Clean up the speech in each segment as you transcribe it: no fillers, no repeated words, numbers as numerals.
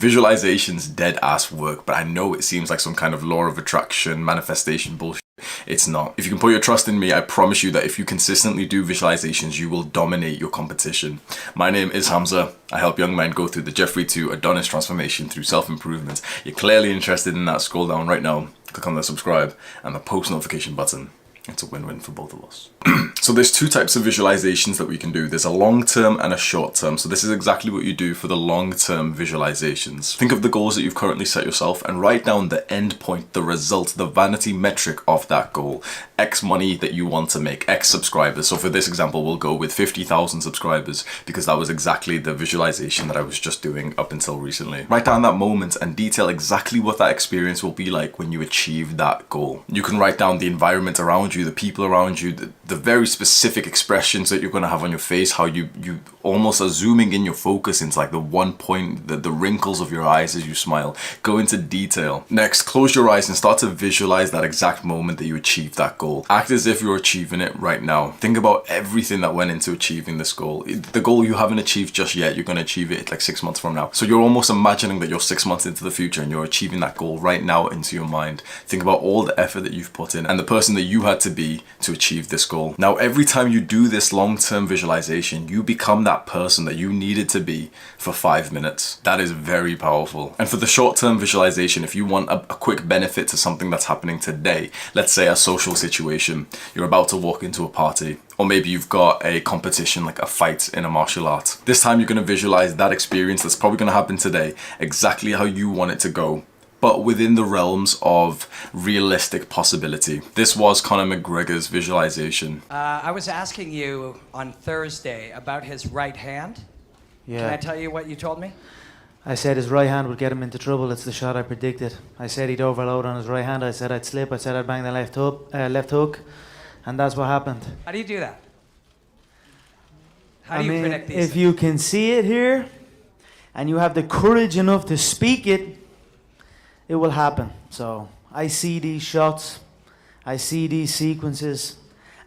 Visualization's dead ass work, but I know it seems like some kind of law of attraction, manifestation bullshit. It's not. If you can put your trust in me, I promise you that if you consistently do visualizations, you will dominate your competition. My name is Hamza. I help young men go through the Jeffrey to Adonis transformation through self-improvement. You're clearly interested in that, scroll down right now, click on the subscribe and the post notification button. It's a win-win for both of us. So there's two types of visualizations that we can do. There's a long-term and a short-term. So this is exactly what you do for the long-term visualizations. Think of the goals that you've currently set yourself and write down the end point, the result, the vanity metric of that goal. X money that you want to make, X subscribers. So for this example, we'll go with 50,000 subscribers because that was exactly the visualization that I was just doing up until recently. Write down that moment and detail exactly what that experience will be like when you achieve that goal. You can write down the environment around you, the people around you, the very specific expressions that you're going to have on your face, how you almost are zooming in your focus into like the one point, the wrinkles of your eyes as you smile. Go into detail. Next, close your eyes and start to visualize that exact moment that you achieved that goal. Act as if you're achieving it right now. Think about everything that went into achieving this goal. The goal you haven't achieved just yet, you're going to achieve it like 6 months from now. So you're almost imagining that you're 6 months into the future and you're achieving that goal right now into your mind. Think about all the effort that you've put in and the person that you had to be to achieve this goal. Now, every time you do this long-term visualization, you become that person that you needed to be for 5 minutes. That is very powerful. And for the short-term visualization, if you want a quick benefit to something that's happening today, let's say a social situation, you're about to walk into a party, or maybe you've got a competition like a fight in a martial art. This time you're going to visualize that experience that's probably going to happen today, exactly how you want it to go, but within the realms of realistic possibility. This was Conor McGregor's visualization. I was asking you on Thursday about his right hand. Yeah. Can I tell you what you told me? I said his right hand would get him into trouble. It's the shot I predicted. I said he'd overload on his right hand. I said I'd slip. I said I'd bang the left hook. And that's what happened. How do you do that? How do you predict these if things? you can see it here, and you have the courage enough to speak it, it will happen. So I see these shots, I see these sequences,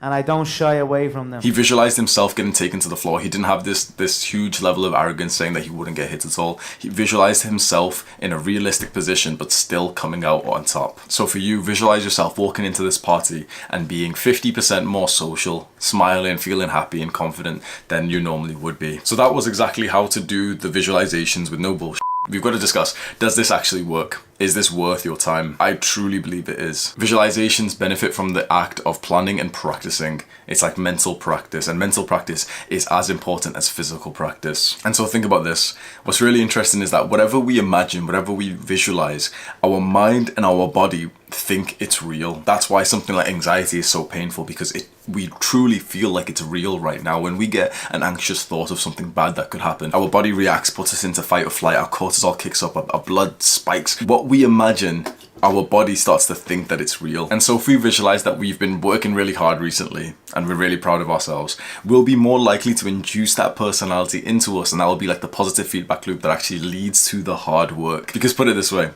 and I don't shy away from them. He visualized himself getting taken to the floor. He didn't have this huge level of arrogance saying that he wouldn't get hit at all. He visualized himself in a realistic position, but still coming out on top. So for you, visualize yourself walking into this party and being 50% more social, smiling, feeling happy and confident than you normally would be. So that was exactly how to do the visualizations with no bullshit. We've got to discuss, does this actually work? Is this worth your time? I truly believe it is. Visualizations benefit from the act of planning and practicing. It's like mental practice, and mental practice is as important as physical practice. And so think about this. What's really interesting is that whatever we imagine, whatever we visualize, our mind and our body think it's real. That's why something like anxiety is so painful, because we truly feel like it's real right now. When we get an anxious thought of something bad that could happen, our body reacts, puts us into fight or flight, our cortisol kicks up, our blood spikes. What we imagine, our body starts to think that it's real. And so if we visualize that we've been working really hard recently and we're really proud of ourselves, we'll be more likely to induce that personality into us, and that will be like the positive feedback loop that actually leads to the hard work. Because put it this way,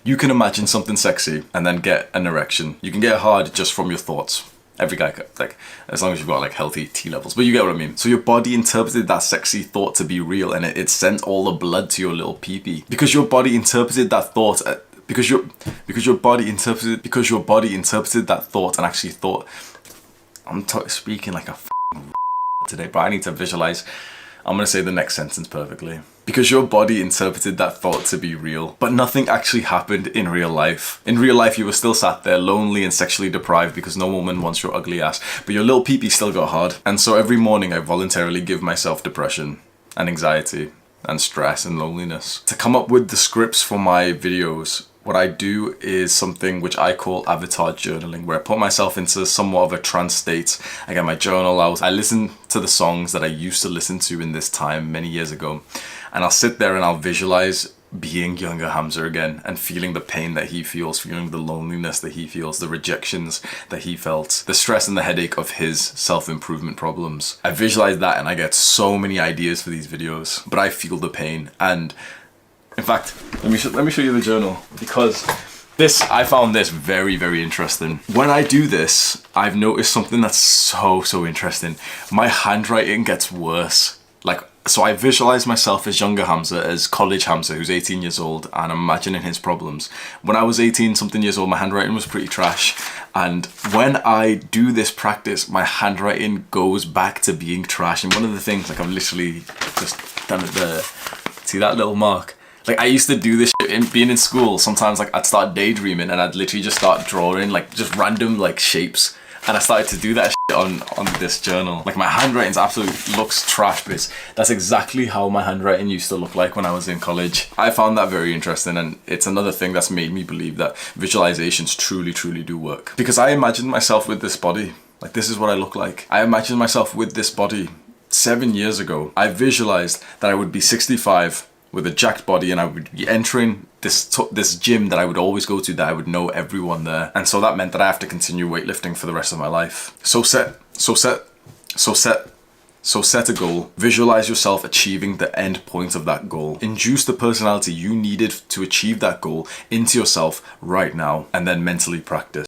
you can imagine something sexy and then get an erection. You can get hard just from your thoughts. Every guy could, like, as long as you've got like healthy T levels, but you get what I mean. So your body interpreted that sexy thought to be real, and it sent all the blood to your little pee-pee. Because your body interpreted that thought, because your body interpreted that thought and actually thought, I'm speaking like a today, but I need to visualize. I'm gonna say the next sentence perfectly. Because your body interpreted that thought to be real, but nothing actually happened in real life. In real life, you were still sat there lonely and sexually deprived because no woman wants your ugly ass, but your little pee-pee still got hard. And so every morning I voluntarily give myself depression and anxiety and stress and loneliness. To come up with the scripts for my videos, what I do is something which I call avatar journaling, where I put myself into somewhat of a trance state. I get my journal out, I listen to the songs that I used to listen to in this time many years ago, and I'll sit there and I'll visualize being younger Hamza again and feeling the pain that he feels, feeling the loneliness that he feels, the rejections that he felt, the stress and the headache of his self-improvement problems. I visualize that and I get so many ideas for these videos, but I feel the pain. And in fact, let me show you the journal, because I found this very, very interesting. When I do this, I've noticed something that's so interesting. My handwriting gets worse. Like, So I visualize myself as younger Hamza, as college Hamza, who's 18 years old, and I'm imagining his problems. When I was 18 something years old, my handwriting was pretty trash. And when I do this practice, my handwriting goes back to being trash. And one of the things, like, I've literally just done it there. See that little mark? Like, I used to do this shit in being in school. Sometimes, like, I'd start daydreaming and I'd literally just start drawing, like, just random, like, shapes. And I started to do that shit on this journal. Like, my handwriting's absolutely looks trash, but that's exactly how my handwriting used to look like when I was in college. I found that very interesting, and it's another thing that's made me believe that visualizations truly, truly do work. Because I imagined myself with this body. Like, this is what I look like. I imagined myself with this body 7 years ago. I visualized that I would be 65 with a jacked body, and I would be entering this gym that I would always go to, that I would know everyone there. And so that meant that I have to continue weightlifting for the rest of my life. So set a goal. Visualize yourself achieving the end point of that goal. Induce the personality you needed to achieve that goal into yourself right now, and then mentally practice.